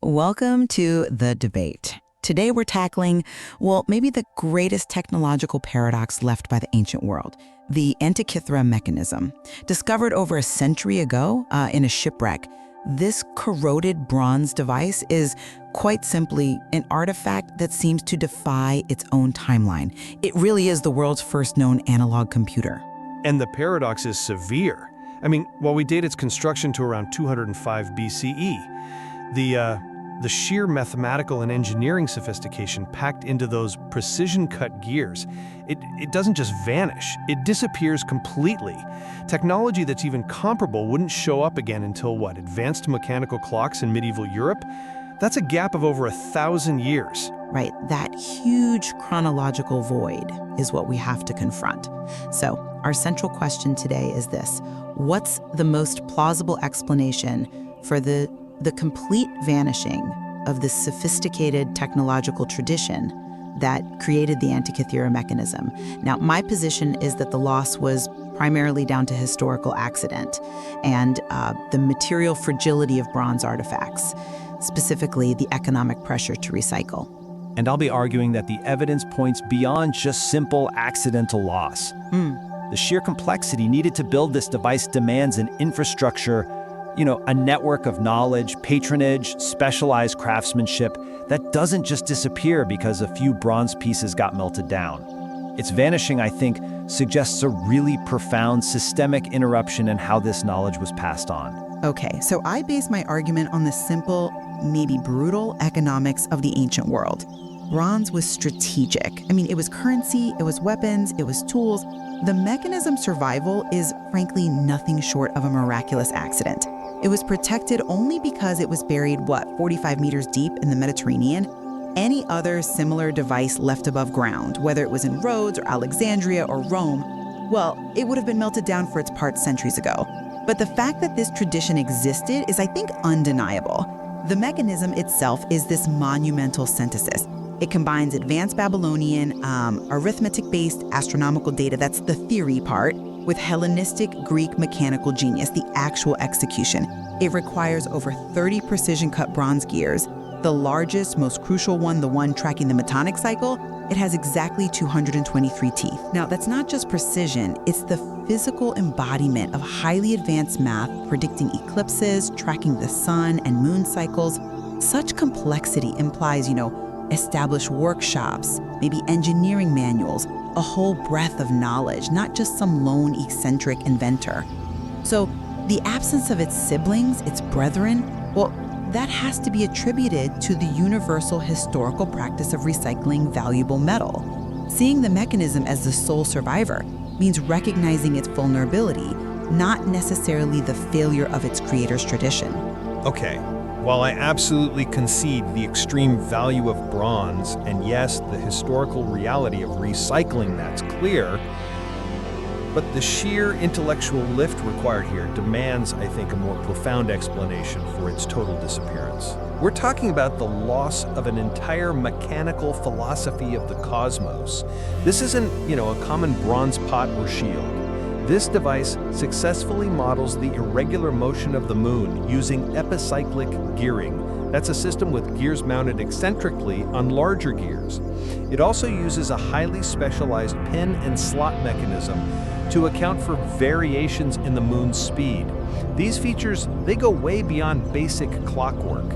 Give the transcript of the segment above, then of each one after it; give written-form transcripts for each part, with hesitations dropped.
Welcome to The Debate. Today we're tackling, well, maybe the greatest technological paradox left by the ancient world, the Antikythera Mechanism. Discovered over a century ago in a shipwreck, this corroded bronze device is quite simply an artifact that seems to defy its own timeline. It really is the world's first known analog computer. And the paradox is severe. I mean, while we date its construction to around 205 BCE, the sheer mathematical and engineering sophistication packed into those precision-cut gears, it doesn't just vanish, it disappears completely. Technology that's even comparable wouldn't show up again until what, advanced mechanical clocks in medieval Europe? That's a gap of over 1,000 years. Right, that huge chronological void is what we have to confront. So, our central question today is this: what's the most plausible explanation for the complete vanishing of this sophisticated technological tradition that created the Antikythera Mechanism? Now, my position is that the loss was primarily down to historical accident and the material fragility of bronze artifacts, specifically the economic pressure to recycle. And I'll be arguing that the evidence points beyond just simple accidental loss. The sheer complexity needed to build this device demands an infrastructure, a network of knowledge, patronage, specialized craftsmanship that doesn't just disappear because a few bronze pieces got melted down. Its vanishing, I think, suggests a really profound systemic interruption in how this knowledge was passed on. Okay, so I base my argument on the simple, maybe brutal economics of the ancient world. Bronze was strategic. I mean, it was currency, it was weapons, it was tools. The mechanism's survival is, frankly, nothing short of a miraculous accident. It was protected only because it was buried, 45 meters deep in the Mediterranean? Any other similar device left above ground, whether it was in Rhodes or Alexandria or Rome, well, it would have been melted down for its parts centuries ago. But the fact that this tradition existed is, I think, undeniable. The mechanism itself is this monumental synthesis. It combines advanced Babylonian, arithmetic-based astronomical data, that's the theory part, with Hellenistic Greek mechanical genius, the actual execution. It requires over 30 precision-cut bronze gears. The largest, most crucial one, the one tracking the Metonic cycle, it has exactly 223 teeth. Now, that's not just precision, it's the physical embodiment of highly advanced math, predicting eclipses, tracking the sun and moon cycles. Such complexity implies, established workshops, maybe engineering manuals, a whole breadth of knowledge, not just some lone eccentric inventor. So the absence of its siblings, its brethren, well, that has to be attributed to the universal historical practice of recycling valuable metal. Seeing the mechanism as the sole survivor means recognizing its vulnerability, not necessarily the failure of its creator's tradition. Okay, while I absolutely concede the extreme value of bronze, and yes, the historical reality of recycling, that's clear, but the sheer intellectual lift required here demands, I think, a more profound explanation for its total disappearance. We're talking about the loss of an entire mechanical philosophy of the cosmos. This isn't, a common bronze pot or shield. This device successfully models the irregular motion of the moon using epicyclic gearing. That's a system with gears mounted eccentrically on larger gears. It also uses a highly specialized pin and slot mechanism to account for variations in the moon's speed. These features, they go way beyond basic clockwork.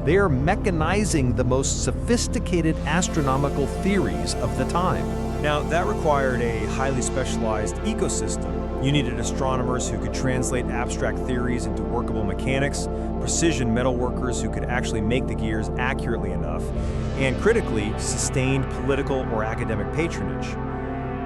They are mechanizing the most sophisticated astronomical theories of the time. Now, that required a highly specialized ecosystem. You needed astronomers who could translate abstract theories into workable mechanics, precision metalworkers who could actually make the gears accurately enough, and critically, sustained political or academic patronage.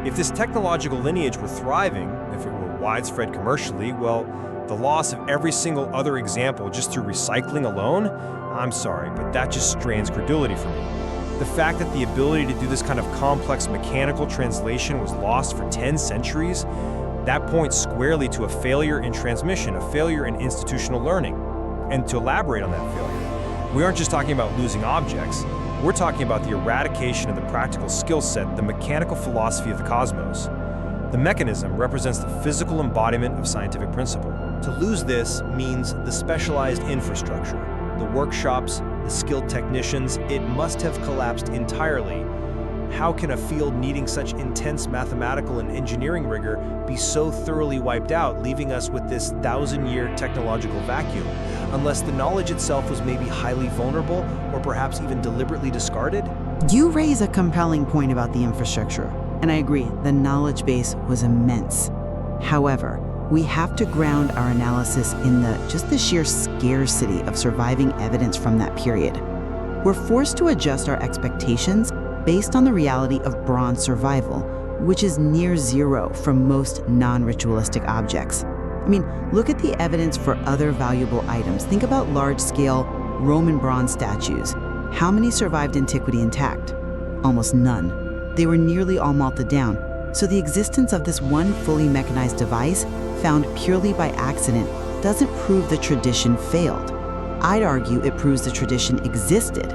If this technological lineage were thriving, if it were widespread commercially, well, the loss of every single other example just through recycling alone, I'm sorry, but that just strains credulity for me. The fact that the ability to do this kind of complex mechanical translation was lost for 10 centuries, that points squarely to a failure in transmission, a failure in institutional learning. And to elaborate on that failure, we aren't just talking about losing objects, we're talking about the eradication of the practical skill set, the mechanical philosophy of the cosmos. The mechanism represents the physical embodiment of scientific principle. To lose this means the specialized infrastructure, the workshops, the skilled technicians, it must have collapsed entirely. How can a field needing such intense mathematical and engineering rigor be so thoroughly wiped out, leaving us with this 1,000-year technological vacuum? Unless the knowledge itself was maybe highly vulnerable or perhaps even deliberately discarded? You raise a compelling point about the infrastructure, and I agree, the knowledge base was immense. However, we have to ground our analysis in the sheer scarcity of surviving evidence from that period. We're forced to adjust our expectations based on the reality of bronze survival, which is near zero from most non-ritualistic objects. I mean, look at the evidence for other valuable items. Think about large-scale Roman bronze statues. How many survived antiquity intact? Almost none. They were nearly all melted down. So the existence of this one fully mechanized device, found purely by accident, doesn't prove the tradition failed. I'd argue it proves the tradition existed.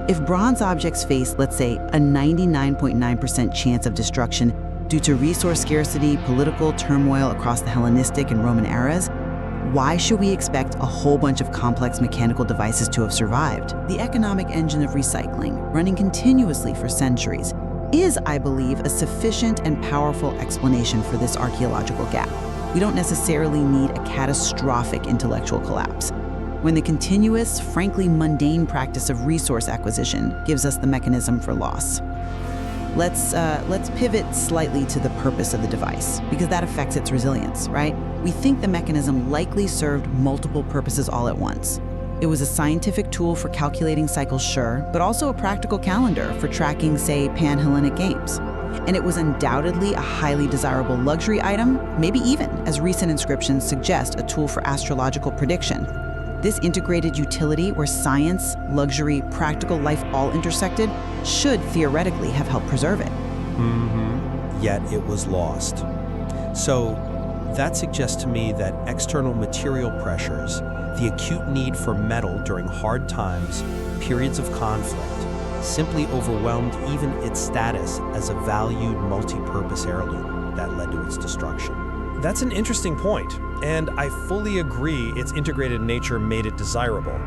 If bronze objects face, let's say, a 99.9% chance of destruction due to resource scarcity, political turmoil across the Hellenistic and Roman eras, why should we expect a whole bunch of complex mechanical devices to have survived? The economic engine of recycling, running continuously for centuries, is, I believe, a sufficient and powerful explanation for this archaeological gap. We don't necessarily need a catastrophic intellectual collapse. When the continuous, frankly mundane practice of resource acquisition gives us the mechanism for loss. Let's pivot slightly to the purpose of the device, because that affects its resilience, right? We think the mechanism likely served multiple purposes all at once. It was a scientific tool for calculating cycles, sure, but also a practical calendar for tracking, say, Pan-Hellenic games. And it was undoubtedly a highly desirable luxury item, maybe even, as recent inscriptions suggest, a tool for astrological prediction. This integrated utility where science, luxury, practical life all intersected should theoretically have helped preserve it. Yet it was lost. So that suggests to me that external material pressures, the acute need for metal during hard times, periods of conflict, simply overwhelmed even its status as a valued multi-purpose heirloom that led to its destruction. That's an interesting point, and I fully agree its integrated nature made it desirable.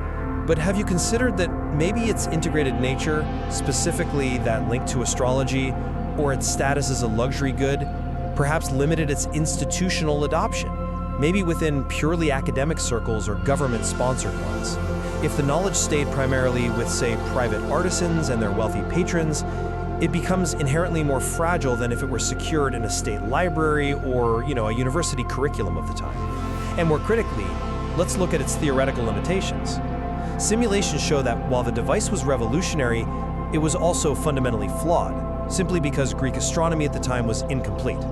But have you considered that maybe its integrated nature, specifically that link to astrology, or its status as a luxury good, perhaps limited its institutional adoption, maybe within purely academic circles or government-sponsored ones? If the knowledge stayed primarily with, say, private artisans and their wealthy patrons, it becomes inherently more fragile than if it were secured in a state library or, a university curriculum of the time. And more critically, let's look at its theoretical limitations. Simulations show that while the device was revolutionary, it was also fundamentally flawed, simply because Greek astronomy at the time was incomplete.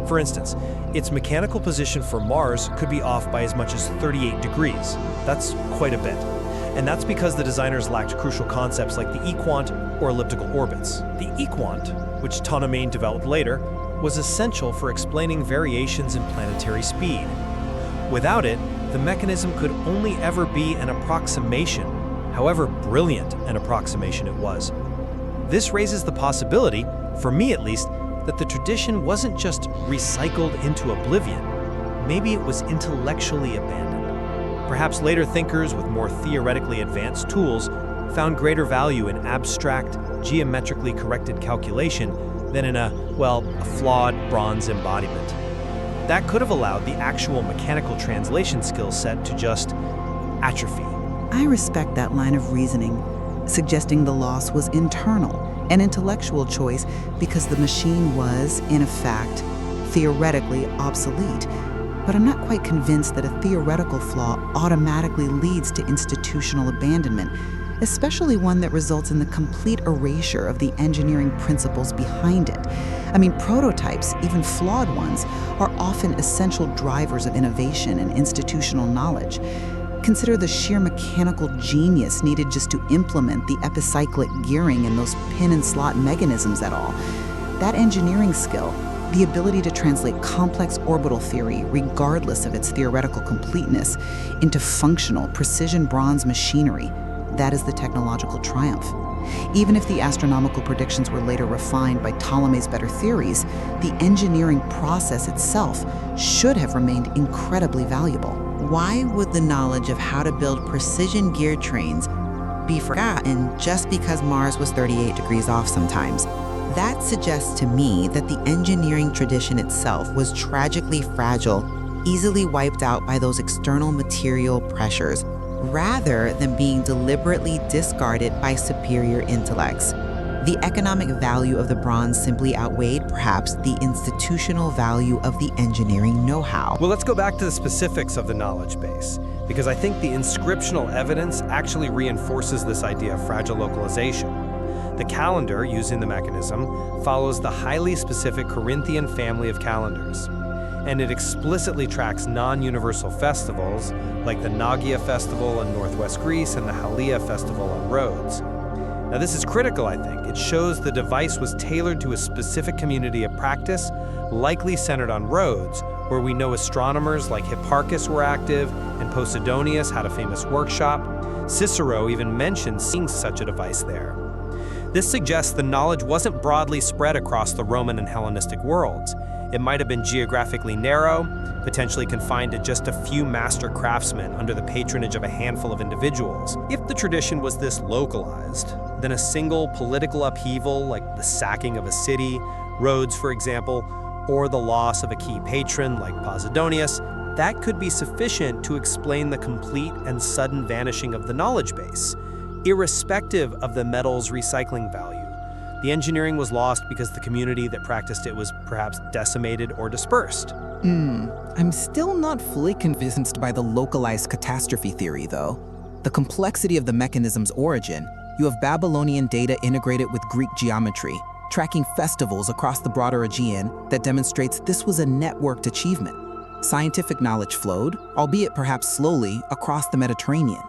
For instance, its mechanical position for Mars could be off by as much as 38 degrees. That's quite a bit. And that's because the designers lacked crucial concepts like the equant or elliptical orbits. The equant, which Ptolemy developed later, was essential for explaining variations in planetary speed. Without it, the mechanism could only ever be an approximation, however brilliant an approximation it was. This raises the possibility, for me at least, that the tradition wasn't just recycled into oblivion. Maybe it was intellectually abandoned. Perhaps later thinkers with more theoretically advanced tools found greater value in abstract, geometrically corrected calculation than in a flawed bronze embodiment. That could have allowed the actual mechanical translation skill set to just atrophy. I respect that line of reasoning, suggesting the loss was internal, an intellectual choice because the machine was, in effect, theoretically obsolete. But I'm not quite convinced that a theoretical flaw automatically leads to institutional abandonment, especially one that results in the complete erasure of the engineering principles behind it. I mean, prototypes, even flawed ones, are often essential drivers of innovation and institutional knowledge. Consider the sheer mechanical genius needed just to implement the epicyclic gearing and those pin and slot mechanisms at all. That engineering skill, the ability to translate complex orbital theory, regardless of its theoretical completeness, into functional, precision bronze machinery, that is the technological triumph. Even if the astronomical predictions were later refined by Ptolemy's better theories, the engineering process itself should have remained incredibly valuable. Why would the knowledge of how to build precision gear trains be forgotten just because Mars was 38 degrees off sometimes. That suggests to me that the engineering tradition itself was tragically fragile, easily wiped out by those external material pressures, rather than being deliberately discarded by superior intellects. The economic value of the bronze simply outweighed, perhaps, the institutional value of the engineering know-how. Well, let's go back to the specifics of the knowledge base, because I think the inscriptional evidence actually reinforces this idea of fragile localization. The calendar, using the mechanism, follows the highly specific Corinthian family of calendars, and it explicitly tracks non-universal festivals like the Nagia festival in northwest Greece and the Halia festival on Rhodes. Now, this is critical, I think. It shows the device was tailored to a specific community of practice, likely centered on Rhodes, where we know astronomers like Hipparchus were active, and Posidonius had a famous workshop. Cicero even mentioned seeing such a device there. This suggests the knowledge wasn't broadly spread across the Roman and Hellenistic worlds. It might have been geographically narrow, potentially confined to just a few master craftsmen under the patronage of a handful of individuals. If the tradition was this localized, then a single political upheaval, like the sacking of a city, Rhodes for example, or the loss of a key patron like Posidonius, that could be sufficient to explain the complete and sudden vanishing of the knowledge base, irrespective of the metal's recycling value. The engineering was lost because the community that practiced it was perhaps decimated or dispersed. I'm still not fully convinced by the localized catastrophe theory, though. The complexity of the mechanism's origin, you have Babylonian data integrated with Greek geometry, tracking festivals across the broader Aegean that demonstrates this was a networked achievement. Scientific knowledge flowed, albeit perhaps slowly, across the Mediterranean.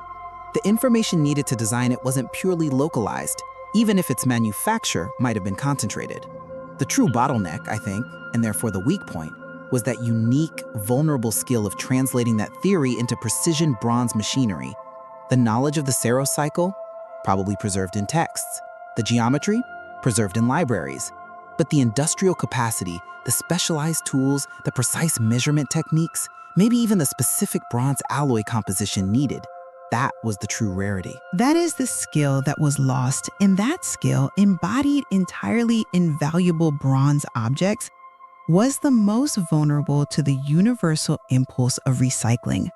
The information needed to design it wasn't purely localized, even if its manufacture might have been concentrated. The true bottleneck, I think, and therefore the weak point, was that unique, vulnerable skill of translating that theory into precision bronze machinery. The knowledge of the Saros cycle, probably preserved in texts. The geometry, preserved in libraries. But the industrial capacity, the specialized tools, the precise measurement techniques, maybe even the specific bronze alloy composition needed, that was the true rarity. That is the skill that was lost, and that skill, embodied entirely in valuable bronze objects, was the most vulnerable to the universal impulse of recycling.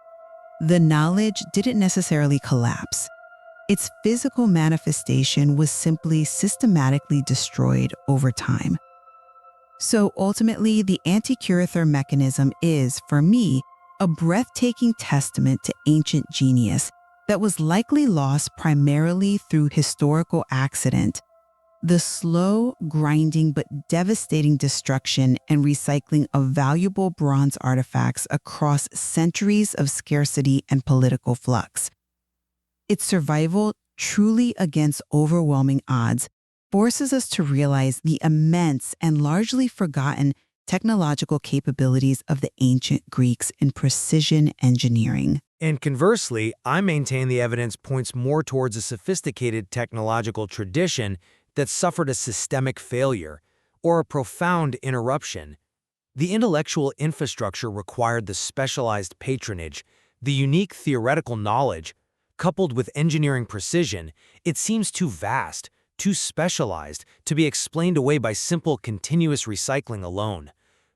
The knowledge didn't necessarily collapse. Its physical manifestation was simply systematically destroyed over time. So ultimately, the Antikythera mechanism is, for me, a breathtaking testament to ancient genius that was likely lost primarily through historical accident. The slow, grinding, but devastating destruction and recycling of valuable bronze artifacts across centuries of scarcity and political flux. Its survival, truly against overwhelming odds, forces us to realize the immense and largely forgotten technological capabilities of the ancient Greeks in precision engineering. And conversely, I maintain the evidence points more towards a sophisticated technological tradition that suffered a systemic failure or a profound interruption. The intellectual infrastructure required the specialized patronage, the unique theoretical knowledge, coupled with engineering precision. It seems too vast, too specialized to be explained away by simple continuous recycling alone.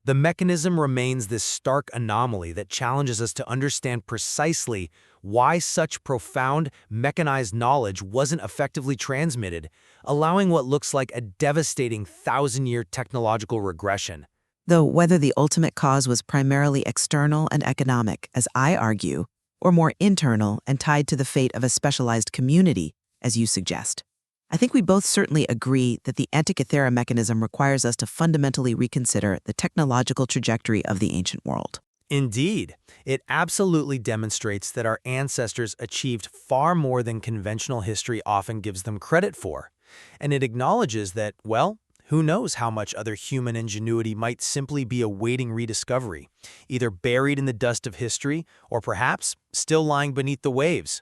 The mechanism remains this stark anomaly that challenges us to understand precisely why such profound, mechanized knowledge wasn't effectively transmitted, allowing what looks like a devastating thousand-year technological regression. Though whether the ultimate cause was primarily external and economic, as I argue, or more internal and tied to the fate of a specialized community, as you suggest, I think we both certainly agree that the Antikythera mechanism requires us to fundamentally reconsider the technological trajectory of the ancient world. Indeed, it absolutely demonstrates that our ancestors achieved far more than conventional history often gives them credit for. And it acknowledges that, well, who knows how much other human ingenuity might simply be awaiting rediscovery, either buried in the dust of history or perhaps still lying beneath the waves.